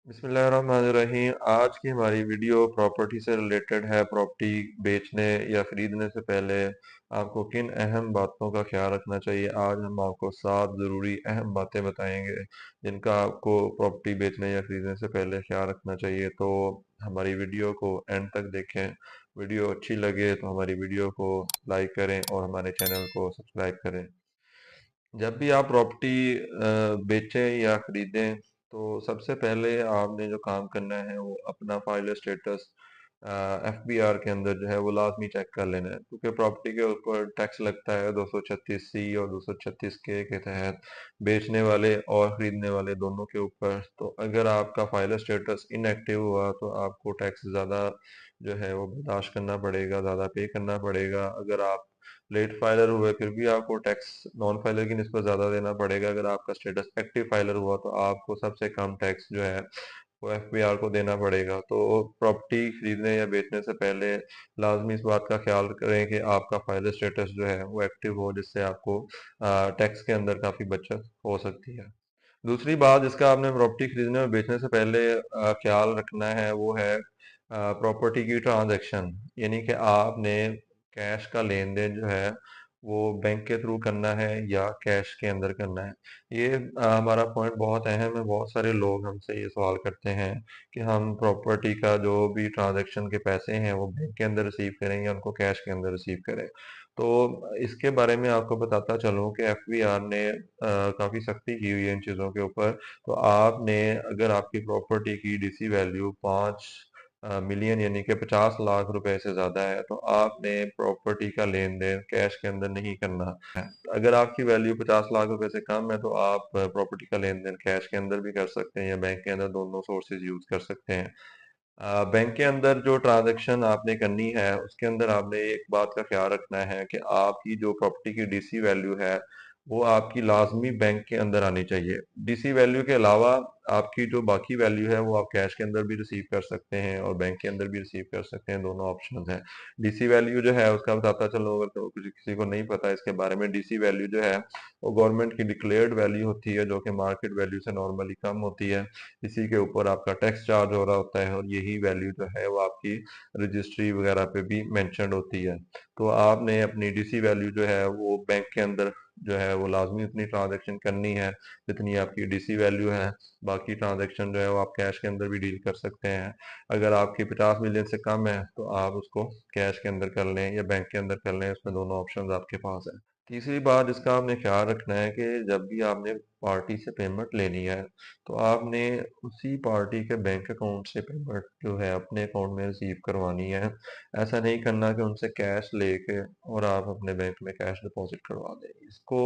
बिस्मिल्लाहिर्रहमानिर्रहीम। आज की हमारी वीडियो प्रॉपर्टी से रिलेटेड है। प्रॉपर्टी बेचने या खरीदने से पहले आपको किन अहम बातों का ख्याल रखना चाहिए, आज हम आपको 7 ज़रूरी अहम बातें बताएंगे जिनका आपको प्रॉपर्टी बेचने या खरीदने से पहले ख्याल रखना चाहिए। तो हमारी वीडियो को एंड तक देखें। वीडियो अच्छी लगे तो हमारी वीडियो को लाइक करें और हमारे चैनल को सब्सक्राइब करें। जब भी आप प्रॉपर्टी बेचें या खरीदें तो सबसे पहले आपने जो काम करना है वो अपना फाइल स्टेटस एफबीआर के अंदर जो है वो लाजमी चेक कर लेना है, क्योंकि प्रॉपर्टी के ऊपर टैक्स लगता है 236 सी और 236 के तहत बेचने वाले और खरीदने वाले दोनों के ऊपर। तो अगर आपका फाइल स्टेटस इनएक्टिव हुआ तो आपको टैक्स ज़्यादा जो है वो बर्दाश्त करना पड़ेगा, ज़्यादा पे करना पड़ेगा। अगर आप लेट फाइलर हुए फिर भी आपको टैक्स नॉन फाइलर की निस्बत ज़्यादा देना पड़ेगा। अगर आपका स्टेटस एक्टिव फाइलर हुआ तो आपको सबसे कम टैक्स जो है वो एफबीआर को देना पड़ेगा। तो प्रॉपर्टी खरीदने या बेचने से पहले लाजमी इस बात का ख्याल करें कि आपका फाइल स्टेटस जो है वो एक्टिव हो, जिससे आपको टैक्स के अंदर काफ़ी बचत हो सकती है। दूसरी बात जिसका आपने प्रॉपर्टी खरीदने और बेचने से पहले ख्याल रखना है वो है प्रॉपर्टी की ट्रांजैक्शन, यानी कि आपने कैश का लेन देन जो है वो बैंक के थ्रू करना है या कैश के अंदर करना है। ये हमारा पॉइंट बहुत अहम है। बहुत सारे लोग हमसे ये सवाल करते हैं कि हम प्रॉपर्टी का जो भी ट्रांजैक्शन के पैसे हैं वो बैंक के अंदर रिसीव करें या उनको कैश के अंदर रिसीव करें। तो इसके बारे में आपको बताता चलूं कि एफबीआर ने काफ़ी सख्ती की हुई है इन चीज़ों के ऊपर। तो आपने, अगर आपकी प्रॉपर्टी की डीसी वैल्यू 5 मिलियन यानी कि 50 लाख रुपए से ज़्यादा है तो आपने प्रॉपर्टी का लेन देन कैश के अंदर नहीं करना है। अगर आपकी वैल्यू 50 लाख रुपए से कम है तो आप प्रॉपर्टी का लेन देन कैश के अंदर भी कर सकते हैं या बैंक के अंदर, दोनों सोर्सेज यूज कर सकते हैं। बैंक के अंदर जो ट्रांजैक्शन आपने करनी है उसके अंदर आपने एक बात का ख्याल रखना है कि आपकी जो प्रॉपर्टी की डीसी वैल्यू है वो आपकी लाजमी बैंक के अंदर आनी चाहिए। डीसी वैल्यू के अलावा आपकी जो बाकी वैल्यू है वो आप कैश के अंदर भी रिसीव कर सकते हैं और बैंक के अंदर भी रिसीव कर सकते हैं, दोनों ऑप्शन है। डीसी वैल्यू जो है उसका बताता चलो, अगर तो कुछ किसी को नहीं पता इसके बारे में, डीसी वैल्यू जो है वो गवर्नमेंट की डिक्लेयर्ड वैल्यू होती है जो कि मार्केट वैल्यू से नॉर्मली कम होती है। इसी के ऊपर आपका टैक्स चार्ज हो रहा होता है और यही वैल्यू जो है वो आपकी रजिस्ट्री वगैरह पे भी मेंशन्ड होती है। तो आपने अपनी डीसी वैल्यू जो है वो बैंक के अंदर जो है वो लाजमी उतनी ट्रांजैक्शन करनी है जितनी आपकी डीसी वैल्यू है। बाकी ट्रांजैक्शन जो है वो आप कैश के अंदर भी डील कर सकते हैं। अगर आपकी 50 मिलियन से कम है तो आप उसको कैश के अंदर कर लें या बैंक के अंदर कर लें, उसमें दोनों ऑप्शन आपके पास है। तीसरी बात जिसका आपने ख्याल रखना है कि जब भी आपने पार्टी से पेमेंट लेनी है तो आपने उसी पार्टी के बैंक अकाउंट से पेमेंट जो है अपने अकाउंट में रिसीव करवानी है। ऐसा नहीं करना कि उनसे कैश लेके और आप अपने बैंक में कैश डिपॉजिट करवा दें। इसको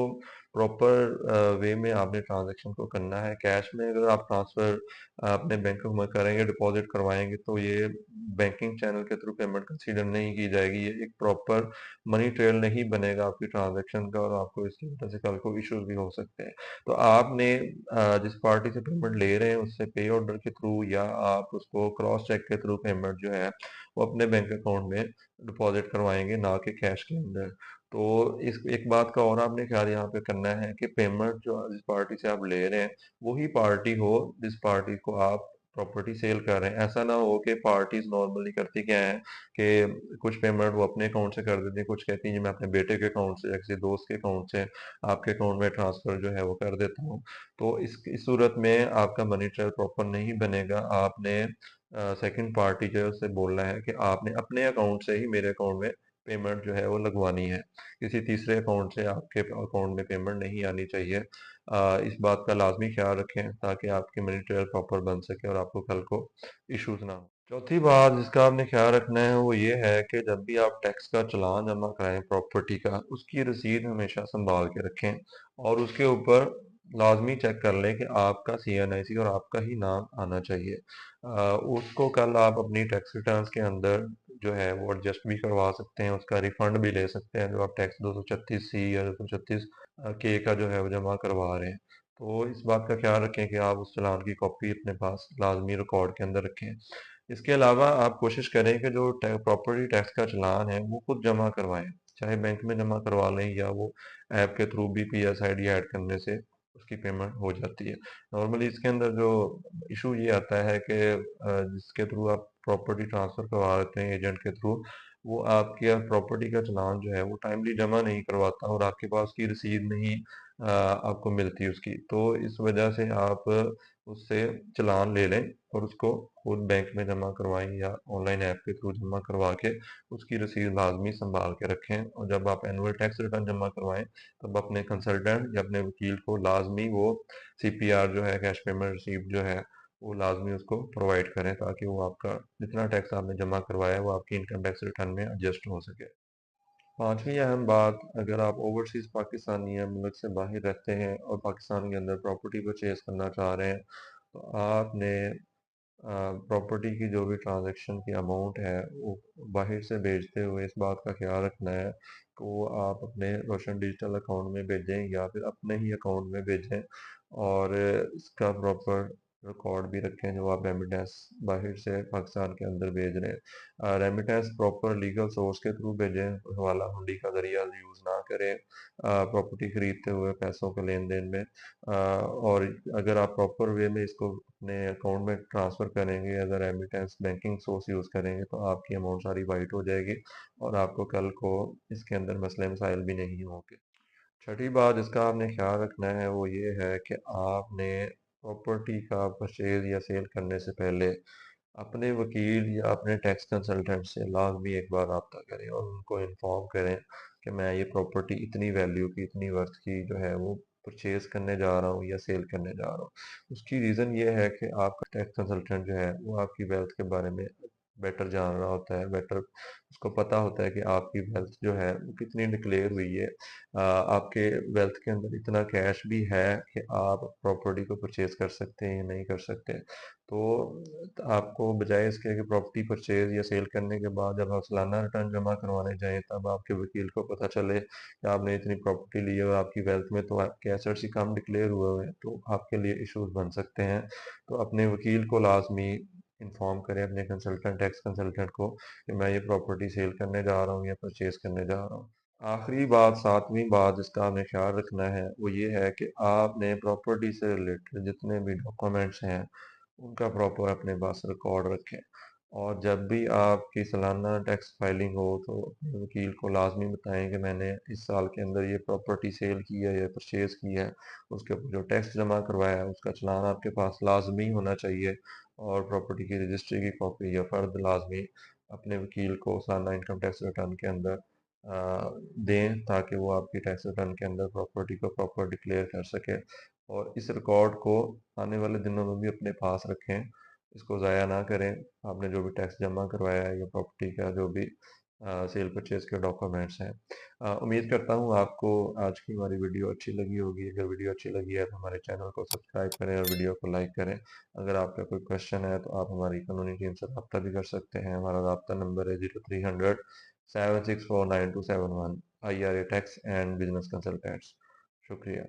प्रॉपर वे में आपने ट्रांजैक्शन को करना है। कैश में अगर आप ट्रांसफ़र अपने बैंक में करेंगे, डिपॉजिट करवाएंगे तो ये बैंकिंग चैनल के थ्रू पेमेंट कंसीडर नहीं की जाएगी। ये एक प्रॉपर मनी ट्रेल नहीं बनेगा आपकी ट्रांजैक्शन का और आपको इसकी वजह से कल को इश्यूज भी हो सकते हैं। तो आपने जिस पार्टी से पेमेंट ले रहे हैं उससे पे ऑर्डर के थ्रू या आप उसको क्रॉस चेक के थ्रू पेमेंट जो है वो अपने बैंक अकाउंट में डिपॉजिट करवाएंगे, ना कि कैश के अंदर। तो इस एक बात का और आपने ख्याल यहाँ पे करना है कि पेमेंट जो जिस पार्टी से आप ले रहे हैं वही पार्टी हो जिस पार्टी को आप प्रॉपर्टी सेल कर रहे हैं। ऐसा ना हो कि पार्टीज नॉर्मली करती क्या है कि कुछ पेमेंट वो अपने अकाउंट से कर देती है, कुछ कहती हैं जी मैं अपने बेटे के अकाउंट से या किसी दोस्त के अकाउंट से आपके अकाउंट में ट्रांसफर जो है वो कर देता हूँ। तो इस सूरत में आपका मनी ट्रेल प्रॉपर नहीं बनेगा। आपने सेकंड पार्टी जो है उससे बोलना है कि आपने अपने अकाउंट से ही मेरे अकाउंट में पेमेंट जो है वो लगवानी है, किसी तीसरे अकाउंट से आपके अकाउंट में पेमेंट नहीं आनी चाहिए। इस बात का लाजमी ख्याल रखें ताकि आपकी मनी ट्रेल प्रॉपर बन सके और आपको कल को इश्यूज ना हो। चौथी बात जिसका आपने ख्याल रखना है वो ये है कि जब भी आप टैक्स का चालान जमा कराएं प्रॉपर्टी का, उसकी रसीद हमेशा संभाल के रखें और उसके ऊपर लाजमी चेक कर लें कि आपका सीएनआईसी और आपका ही नाम आना चाहिए। उसको कल आप अपनी टैक्स रिटर्न्स के अंदर जो है वो एडजस्ट भी करवा सकते हैं, उसका रिफंड भी ले सकते हैं जो आप टैक्स 236 सी या 236 के का जो है वो जमा करवा रहे हैं। तो इस बात का ख्याल रखें कि आप उस चालान की कॉपी अपने पास लाजमी रिकॉर्ड के अंदर रखें। इसके अलावा आप कोशिश करें कि जो प्रॉपर्टी टैक्स का चालान है वो खुद जमा करवाएं, चाहे बैंक में जमा करवा लें या वो ऐप के थ्रू भी पीएस आईडी ऐड करने से उसकी पेमेंट हो जाती है। नॉर्मली इसके अंदर जो इशू ये आता है कि जिसके थ्रू आप प्रॉपर्टी ट्रांसफ़र करवा देते हैं एजेंट के थ्रू, वो आपकी प्रॉपर्टी का चालान जो है वो टाइमली जमा नहीं करवाता और आपके पास की रसीद नहीं आपको मिलती उसकी। तो इस वजह से आप उससे चालान ले लें और उसको खुद बैंक में जमा करवाएँ या ऑनलाइन ऐप के थ्रू जमा करवा के उसकी रसीद लाज़मी सँभाल के रखें। और जब आप एनुअल टैक्स रिटर्न जमा करवाएँ, तब अपने कंसल्टेंट या अपने वकील को लाज़मी वो सीपीआर जो है, कैश पेमेंट रिसीप्ट जो है, वो लाज़मी उसको प्रोवाइड करें ताकि वो आपका जितना टैक्स आपने जमा करवाया है, वो आपकी इनकम टैक्स रिटर्न में एडजस्ट हो सके। पाँचवीं अहम बात, अगर आप ओवरसीज़ पाकिस्तानी या मुल्क से बाहर रहते हैं और पाकिस्तान के अंदर प्रॉपर्टी परचेज़ करना चाह रहे हैं, तो आपने प्रॉपर्टी की जो भी ट्रांजैक्शन की अमाउंट है, वो बाहर से भेजते हुए इस बात का ख़्याल रखना है कि वो आप अपने रोशन डिजिटल अकाउंट में भेजें या फिर अपने ही अकाउंट में भेजें और इसका प्रॉपर रिकॉर्ड भी रखें जो आप रेमिटेंस बाहर से पाकिस्तान के अंदर भेज रहे हैं। रेमिटेंस प्रॉपर लीगल सोर्स के थ्रू भेजें, हवाला हुंडी का ज़रिया यूज़ ना करें प्रॉपर्टी खरीदते हुए पैसों के लेन देन में। और अगर आप प्रॉपर वे में इसको अपने अकाउंट में ट्रांसफ़र करेंगे, अगर रेमिटेंस बैंकिंग सोर्स यूज़ करेंगे तो आपकी अमाउंट सारी वाइट हो जाएगी और आपको कल को इसके अंदर मसले मसाइल भी नहीं होंगे। छठी बात जिसका आपने ख्याल रखना है वो ये है कि आपने प्रॉपर्टी का परचेज या सेल करने से पहले अपने वकील या अपने टैक्स कंसल्टेंट से लाज़मी एक बार राब्ता करें और उनको इन्फॉर्म करें कि मैं ये प्रॉपर्टी इतनी वैल्यू की, इतनी वर्थ की जो है वो परचेज करने जा रहा हूँ या सेल करने जा रहा हूँ। उसकी रीज़न ये है कि आपका टैक्स कंसल्टेंट जो है वो आपकी वेल्थ के बारे में बेटर जान रहा होता है, बेटर उसको पता होता है कि आपकी वेल्थ जो है वो कितनी डिक्लेयर हुई है। आपके वेल्थ के अंदर इतना कैश भी है कि आप प्रॉपर्टी को परचेज कर सकते हैं या नहीं कर सकते। तो आपको बजाय इसके कि प्रॉपर्टी परचेज या सेल करने के बाद जब आप सालाना रिटर्न जमा करवाने जाएँ, तब आपके वकील को पता चले कि आपने इतनी प्रॉपर्टी ली है और आपकी वेल्थ में तो आपके एसेट्स ही कम डिक्लेयर हुए हुए हैं, तो आपके लिए इश्यूज़ बन सकते हैं। तो अपने वकील को लाज़मी इन्फॉर्म करें, अपने कंसल्टेंट टैक्स कंसल्टेंट को कि मैं ये प्रॉपर्टी सेल करने जा रहा हूँ या परचेज करने जा रहा हूँ। आखिरी बात, सातवीं बात जिसका आपने ख्याल रखना है, वो ये है कि आपने प्रॉपर्टी से रिलेटेड जितने भी डॉक्यूमेंट्स हैं, उनका प्रॉपर अपने पास रिकॉर्ड रखें। और जब भी आपकी सालाना टैक्स फाइलिंग हो तो अपने वकील को लाज़मी बताएँ कि मैंने इस साल के अंदर ये प्रॉपर्टी सेल की है या परचेज़ की है। उसके ऊपर जो टैक्स जमा करवाया है उसका चालान आपके पास लाज़मी होना चाहिए और प्रॉपर्टी की रजिस्ट्री की कॉपी या फ़र्द लाज़मी अपने वकील को सालाना इनकम टैक्स रिटर्न के अंदर दें ताकि वो आपकी टैक्स रिटर्न के अंदर प्रॉपर्टी को प्रॉपर डिक्लेयर कर सके। और इस रिकॉर्ड को आने वाले दिनों में भी अपने पास रखें, इसको ज़ाया ना करें। आपने जो भी टैक्स जमा करवाया है या प्रॉपर्टी का जो भी सेल परचेज के डॉक्यूमेंट्स हैं। उम्मीद करता हूँ आपको आज की हमारी वीडियो अच्छी लगी होगी। अगर वीडियो अच्छी लगी है तो हमारे चैनल को सब्सक्राइब करें और वीडियो को लाइक करें। अगर आपका कोई क्वेश्चन है तो आप हमारी कानूनी टीम से रब्ता भी कर सकते हैं। हमारा रब्ता नंबर है 0300 7649271। IRA tax and business consultants. शुक्रिया।